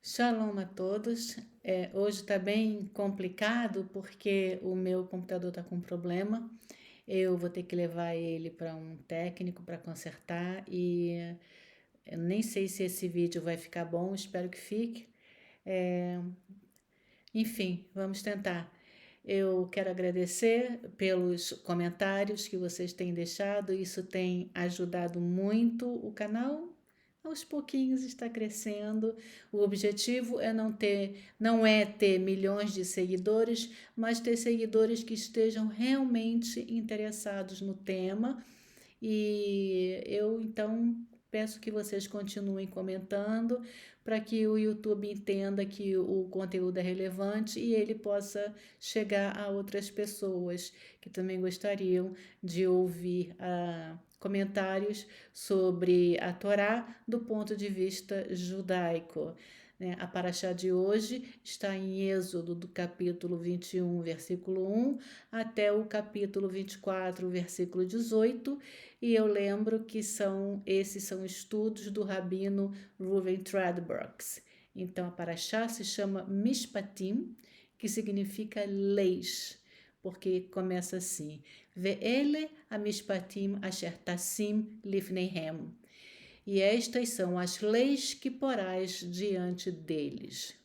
Shalom a todos. Hoje está bem complicado porque o meu computador está com problema. Eu vou ter que levar ele para um técnico para consertar e eu nem sei se esse vídeo vai ficar bom, espero que fique. É, Enfim, vamos tentar. Eu quero agradecer pelos comentários que vocês têm deixado, isso tem ajudado muito o canal. Aos pouquinhos está crescendo. O objetivo é não é ter milhões de seguidores, mas ter seguidores que estejam realmente interessados no tema. E eu então peço que vocês continuem comentando para que o YouTube entenda que o conteúdo é relevante e ele possa chegar a outras pessoas que também gostariam de ouvir comentários sobre a Torá do ponto de vista judaico. A paraxá de hoje está em Êxodo, do capítulo 21, versículo 1, até o capítulo 24, versículo 18, e eu lembro que esses são estudos do rabino Reuven Tradbrooks. Então a paraxá se chama Mishpatim, que significa leis, porque começa assim: Ve'ele amishpatim asher tassim lifneihem. E estas são as leis que porás diante deles.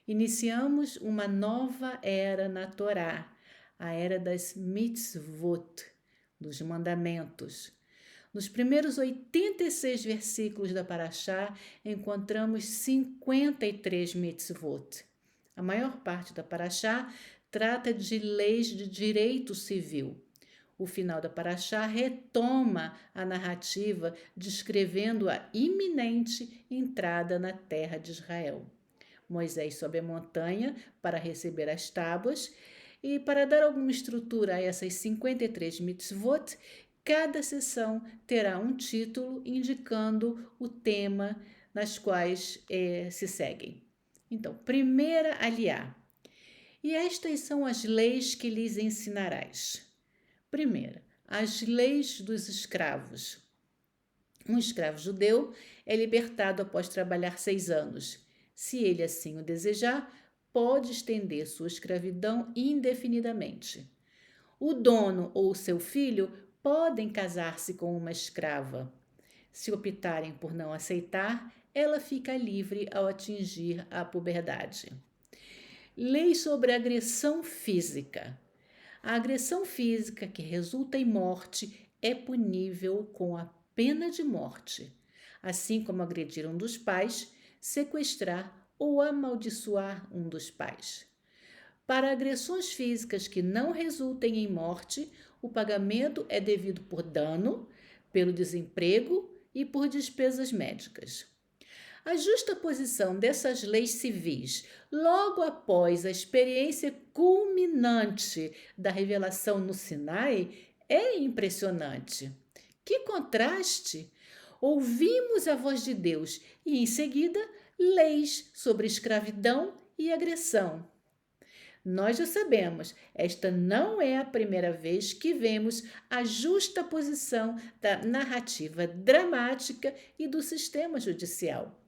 Iniciamos uma nova era na Torá, a era das mitzvot, dos mandamentos. Nos primeiros 86 versículos da Paraxá, encontramos 53 mitzvot. A maior parte da Paraxá trata de leis de direito civil. O final da Paraxá retoma a narrativa descrevendo a iminente entrada na terra de Israel. Moisés sobe a montanha para receber as tábuas e para dar alguma estrutura a essas 53 mitzvot, cada sessão terá um título indicando o tema nas quais se seguem. Então, primeira aliá. E estas são as leis que lhes ensinarás. Primeira, as leis dos escravos. Um escravo judeu é libertado após trabalhar 6 anos. Se ele assim o desejar, pode estender sua escravidão indefinidamente. O dono ou seu filho podem casar-se com uma escrava. Se optarem por não aceitar, ela fica livre ao atingir a puberdade. Lei sobre agressão física. A agressão física que resulta em morte é punível com a pena de morte, assim como agredir um dos pais, sequestrar ou amaldiçoar um dos pais. Para agressões físicas que não resultem em morte, o pagamento é devido por dano, pelo desemprego e por despesas médicas. A justaposição dessas leis civis, logo após a experiência culminante da revelação no Sinai, é impressionante. Que contraste! Ouvimos a voz de Deus e, em seguida, leis sobre escravidão e agressão. Nós já sabemos, esta não é a primeira vez que vemos a justaposição da narrativa dramática e do sistema judicial.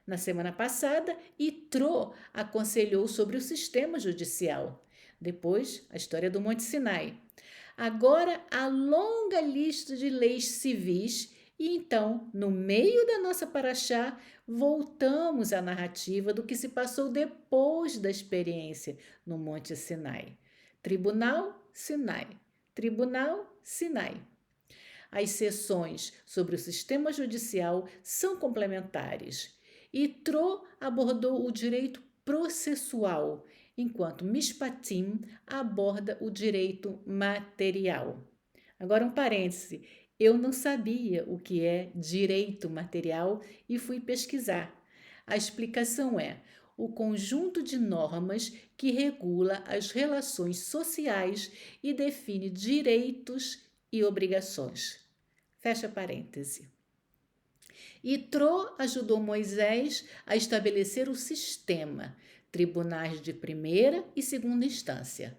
Na semana passada, Itró aconselhou sobre o sistema judicial. Depois, a história do Monte Sinai. Agora, a longa lista de leis civis e então, no meio da nossa paraxá, voltamos à narrativa do que se passou depois da experiência no Monte Sinai. Tribunal, Sinai. Tribunal, Sinai. As sessões sobre o sistema judicial são complementares. Itró abordou o direito processual, enquanto Mishpatim aborda o direito material. Agora, um parêntese. Eu não sabia o que é direito material e fui pesquisar. A explicação é o conjunto de normas que regula as relações sociais e define direitos e obrigações. Fecha parêntese. Itró ajudou Moisés a estabelecer o sistema, tribunais de primeira e segunda instância.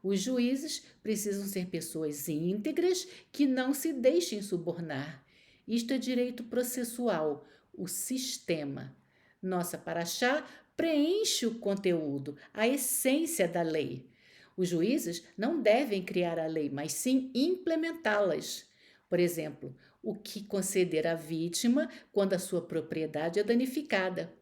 Os juízes precisam ser pessoas íntegras que não se deixem subornar. Isto é direito processual, o sistema. Nossa paraxá preenche o conteúdo, a essência da lei. Os juízes não devem criar a lei, mas sim implementá-las. Por exemplo, o que conceder à vítima quando a sua propriedade é danificada.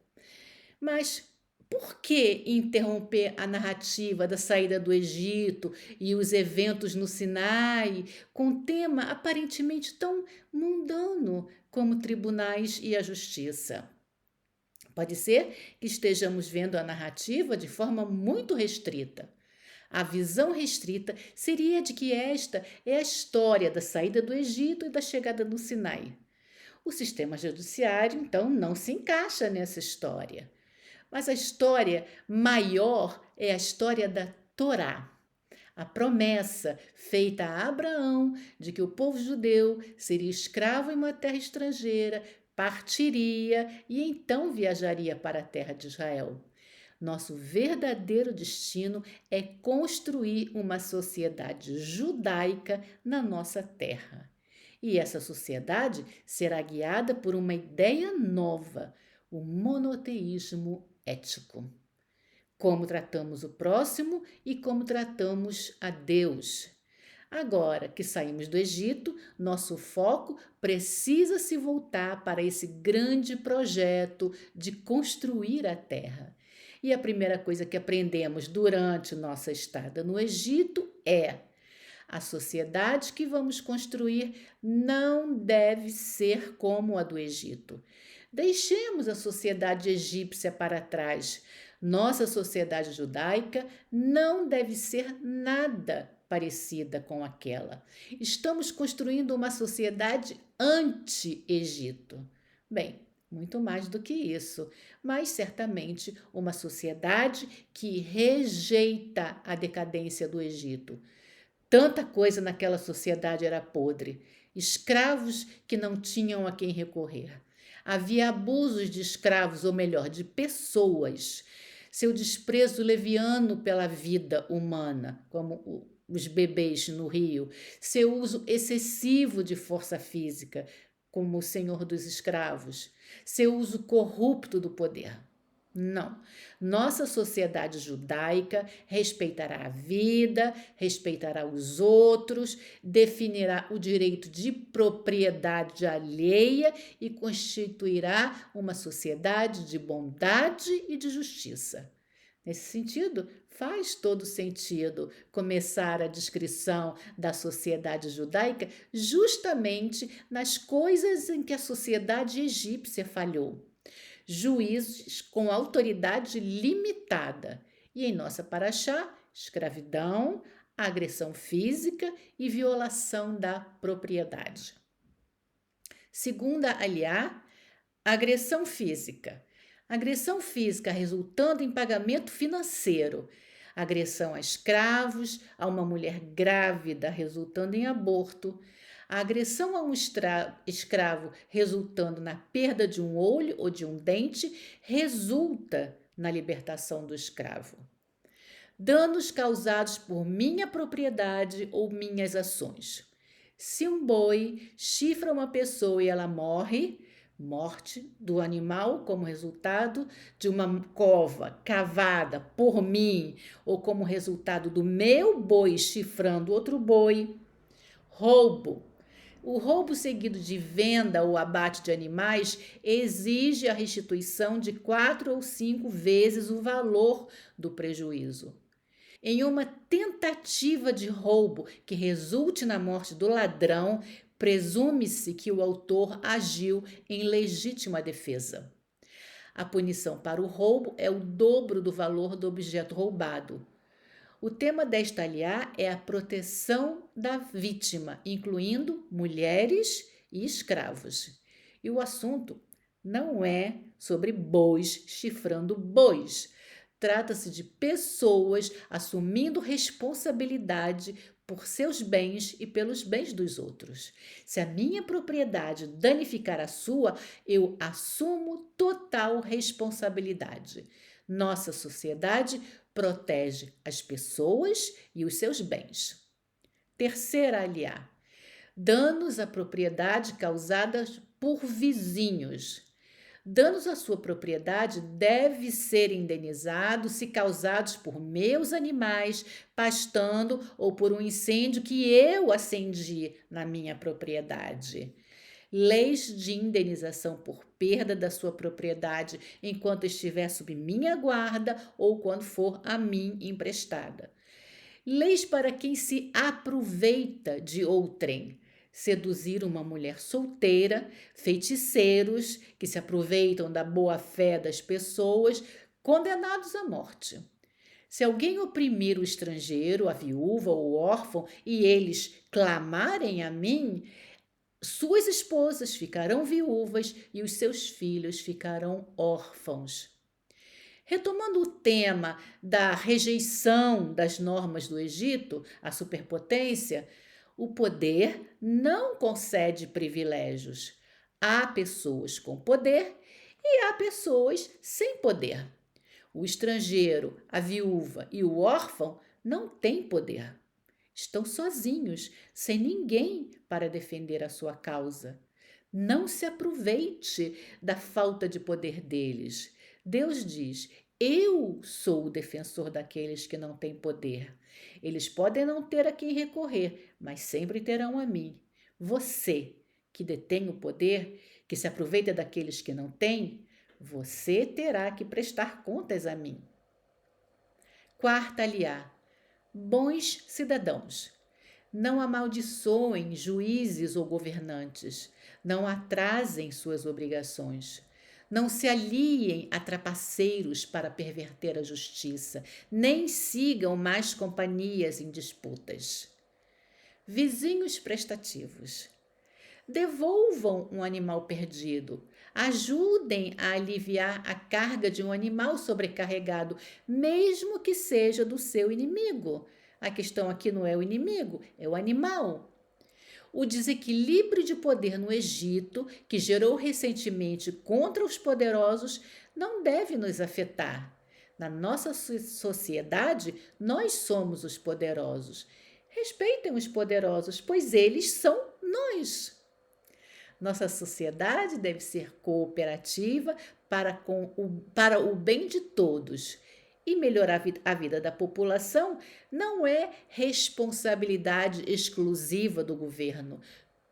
Mas por que interromper a narrativa da saída do Egito e os eventos no Sinai com um tema aparentemente tão mundano como tribunais e a justiça? Pode ser que estejamos vendo a narrativa de forma muito restrita. A visão restrita seria de que esta é a história da saída do Egito e da chegada no Sinai. O sistema judiciário, então, não se encaixa nessa história. Mas a história maior é a história da Torá. A promessa feita a Abraão de que o povo judeu seria escravo em uma terra estrangeira, partiria e então viajaria para a terra de Israel. Nosso verdadeiro destino é construir uma sociedade judaica na nossa terra. E essa sociedade será guiada por uma ideia nova, o monoteísmo ético. Como tratamos o próximo e como tratamos a Deus. Agora que saímos do Egito, nosso foco precisa se voltar para esse grande projeto de construir a terra. E a primeira coisa que aprendemos durante nossa estada no Egito é: a sociedade que vamos construir não deve ser como a do Egito. Deixemos a sociedade egípcia para trás. Nossa sociedade judaica não deve ser nada parecida com aquela. Estamos construindo uma sociedade anti-Egito. Bem, muito mais do que isso, mas certamente uma sociedade que rejeita a decadência do Egito. Tanta coisa naquela sociedade era podre. Escravos que não tinham a quem recorrer. Havia abusos de escravos, ou melhor, de pessoas. Seu desprezo leviano pela vida humana, como os bebês no rio. Seu uso excessivo de força física, como o senhor dos escravos. Seu uso corrupto do poder. Não. Nossa sociedade judaica respeitará a vida, respeitará os outros, definirá o direito de propriedade alheia e constituirá uma sociedade de bondade e de justiça. Nesse sentido, faz todo sentido começar a descrição da sociedade judaica justamente nas coisas em que a sociedade egípcia falhou. Juízes com autoridade limitada. E em nossa paraxá, escravidão, agressão física e violação da propriedade. Segunda aliá, agressão física. Agressão física resultando em pagamento financeiro. Agressão a escravos, a uma mulher grávida resultando em aborto. A agressão a um escravo resultando na perda de um olho ou de um dente resulta na libertação do escravo. Danos causados por minha propriedade ou minhas ações. Se um boi chifra uma pessoa e ela morre, morte do animal como resultado de uma cova cavada por mim ou como resultado do meu boi chifrando outro boi. Roubo. O roubo seguido de venda ou abate de animais exige a restituição de 4 ou 5 vezes o valor do prejuízo. Em uma tentativa de roubo que resulte na morte do ladrão, presume-se que o autor agiu em legítima defesa. A punição para o roubo é o dobro do valor do objeto roubado. O tema desta aliá é a proteção da vítima, incluindo mulheres e escravos. E o assunto não é sobre bois chifrando bois. Trata-se de pessoas assumindo responsabilidade por seus bens e pelos bens dos outros. Se a minha propriedade danificar a sua, eu assumo total responsabilidade. Nossa sociedade protege as pessoas e os seus bens. Terceira aliá, danos à propriedade causadas por vizinhos. Danos à sua propriedade devem ser indenizados se causados por meus animais pastando ou por um incêndio que eu acendi na minha propriedade. Leis de indenização por perda da sua propriedade enquanto estiver sob minha guarda ou quando for a mim emprestada. Leis para quem se aproveita de outrem. Seduzir uma mulher solteira, feiticeiros que se aproveitam da boa-fé das pessoas, condenados à morte. Se alguém oprimir o estrangeiro, a viúva ou o órfão, e eles clamarem a mim, suas esposas ficarão viúvas e os seus filhos ficarão órfãos. Retomando o tema da rejeição das normas do Egito, a superpotência, o poder não concede privilégios. Há pessoas com poder e há pessoas sem poder. O estrangeiro, a viúva e o órfão não têm poder. Estão sozinhos, sem ninguém para defender a sua causa. Não se aproveite da falta de poder deles. Deus diz: eu sou o defensor daqueles que não têm poder. Eles podem não ter a quem recorrer, mas sempre terão a mim. Você, que detém o poder, que se aproveita daqueles que não têm, você terá que prestar contas a mim. Quarta aliá, bons cidadãos. Não amaldiçoem juízes ou governantes. Não atrasem suas obrigações. Não se aliem a trapaceiros para perverter a justiça, nem sigam más companhias em disputas. Vizinhos prestativos. Devolvam um animal perdido. Ajudem a aliviar a carga de um animal sobrecarregado, mesmo que seja do seu inimigo. A questão aqui não é o inimigo, é o animal. O desequilíbrio de poder no Egito, que gerou recentemente contra os poderosos, não deve nos afetar. Na nossa sociedade, nós somos os poderosos. Respeitem os poderosos, pois eles são nós. Nossa sociedade deve ser cooperativa para o bem de todos. E melhorar a vida da população não é responsabilidade exclusiva do governo.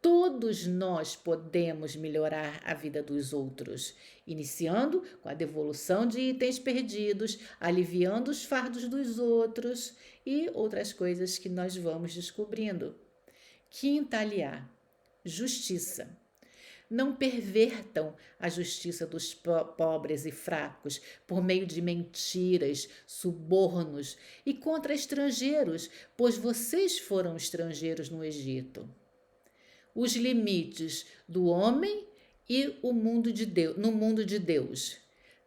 Todos nós podemos melhorar a vida dos outros, iniciando com a devolução de itens perdidos, aliviando os fardos dos outros e outras coisas que nós vamos descobrindo. Quinta aliá, justiça. Não pervertam a justiça dos pobres e fracos por meio de mentiras, subornos e contra estrangeiros, pois vocês foram estrangeiros no Egito. Os limites do homem e o mundo de Deus, no mundo de Deus.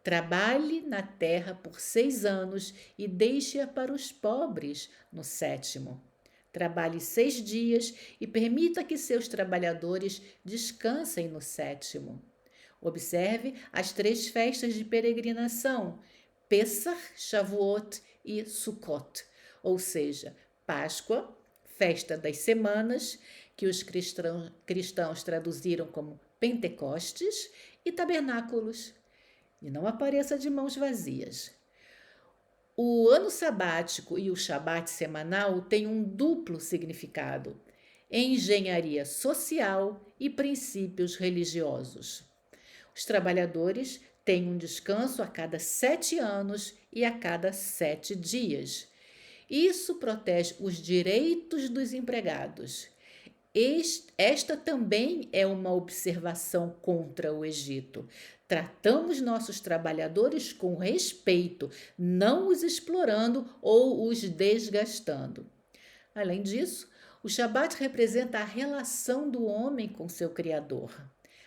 Trabalhe na terra por 6 anos e deixe-a para os pobres no 7º. Trabalhe 6 dias e permita que seus trabalhadores descansem no 7º. Observe as 3 festas de peregrinação, Pessach, Shavuot e Sukkot, ou seja, Páscoa, festa das semanas, que os cristãos traduziram como Pentecostes, e tabernáculos. E não apareça de mãos vazias. O ano sabático e o Shabat semanal têm um duplo significado: engenharia social e princípios religiosos. Os trabalhadores têm um descanso a cada 7 anos e a cada 7 dias. Isso protege os direitos dos empregados. Esta também é uma observação contra o Egito. Tratamos nossos trabalhadores com respeito, não os explorando ou os desgastando. Além disso, o Shabat representa a relação do homem com seu Criador.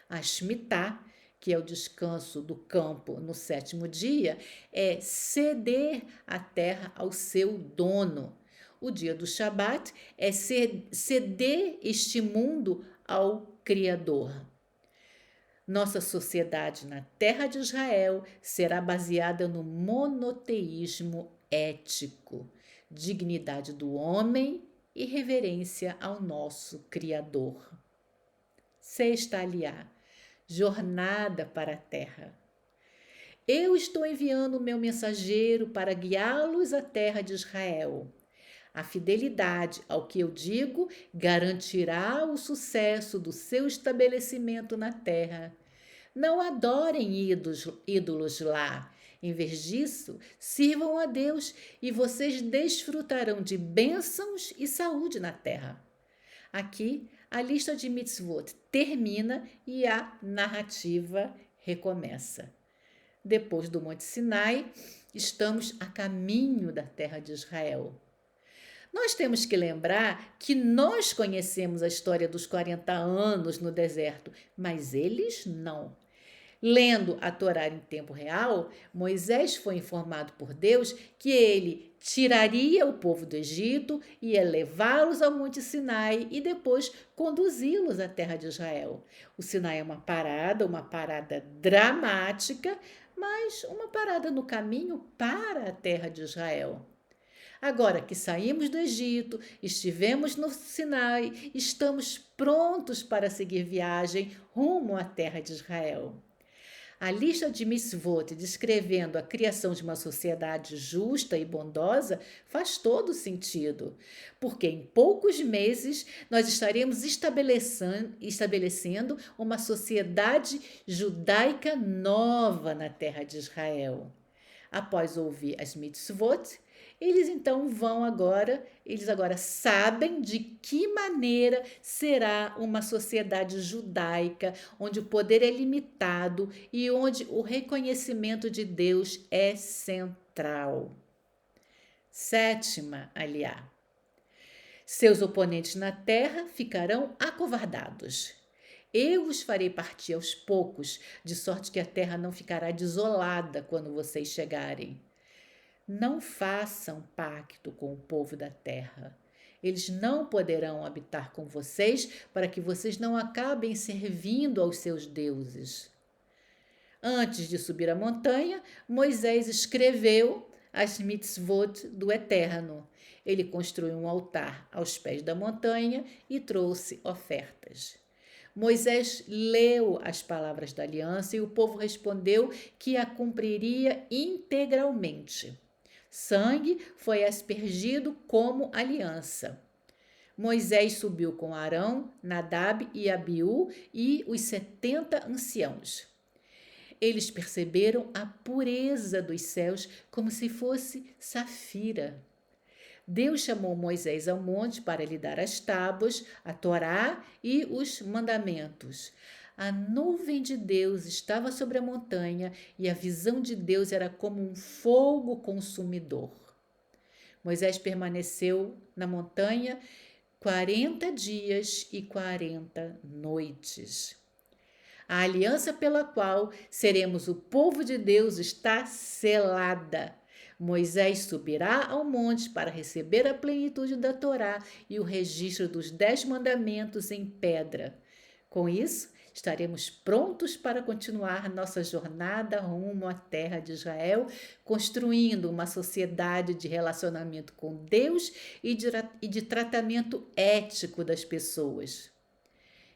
A Shemitah, que é o descanso do campo no 7º dia, é ceder a terra ao seu dono. O dia do Shabat é ceder este mundo ao Criador. Nossa sociedade na terra de Israel será baseada no monoteísmo ético, dignidade do homem e reverência ao nosso Criador. Sexta aliá, jornada para a terra. Eu estou enviando o meu mensageiro para guiá-los à terra de Israel. A fidelidade ao que eu digo garantirá o sucesso do seu estabelecimento na terra. Não adorem ídolos lá. Em vez disso, sirvam a Deus e vocês desfrutarão de bênçãos e saúde na terra. Aqui, a lista de mitzvot termina e a narrativa recomeça. Depois do Monte Sinai, estamos a caminho da terra de Israel. Nós temos que lembrar que nós conhecemos a história dos 40 anos no deserto, mas eles não. Lendo a Torá em tempo real, Moisés foi informado por Deus que ele tiraria o povo do Egito, ia levá-los ao Monte Sinai e depois conduzi-los à terra de Israel. O Sinai é uma parada dramática, mas uma parada no caminho para a terra de Israel. Agora que saímos do Egito, estivemos no Sinai, estamos prontos para seguir viagem rumo à terra de Israel. A lista de mitzvot descrevendo a criação de uma sociedade justa e bondosa faz todo sentido, porque em poucos meses nós estaremos estabelecendo uma sociedade judaica nova na terra de Israel. Após ouvir as mitzvot, eles agora sabem de que maneira será uma sociedade judaica, onde o poder é limitado e onde o reconhecimento de Deus é central. Sétima aliá. Seus oponentes na terra ficarão acovardados. Eu os farei partir aos poucos, de sorte que a terra não ficará desolada quando vocês chegarem. Não façam pacto com o povo da terra. Eles não poderão habitar com vocês para que vocês não acabem servindo aos seus deuses. Antes de subir a montanha, Moisés escreveu as mitzvot do Eterno. Ele construiu um altar aos pés da montanha e trouxe ofertas. Moisés leu as palavras da aliança e o povo respondeu que a cumpriria integralmente. Sangue foi aspergido como aliança. Moisés subiu com Arão, Nadab e Abiú e os 70 anciãos. Eles perceberam a pureza dos céus como se fosse safira. Deus chamou Moisés ao monte para lhe dar as tábuas, a Torá e os mandamentos. A nuvem de Deus estava sobre a montanha e a visão de Deus era como um fogo consumidor. Moisés permaneceu na montanha 40 dias e 40 noites. A aliança pela qual seremos o povo de Deus está selada. Moisés subirá ao monte para receber a plenitude da Torá e o registro dos 10 mandamentos em pedra. Com isso, estaremos prontos para continuar nossa jornada rumo à terra de Israel, construindo uma sociedade de relacionamento com Deus e de tratamento ético das pessoas.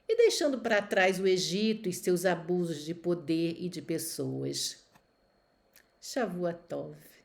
E deixando para trás o Egito e seus abusos de poder e de pessoas. Shavua Tov.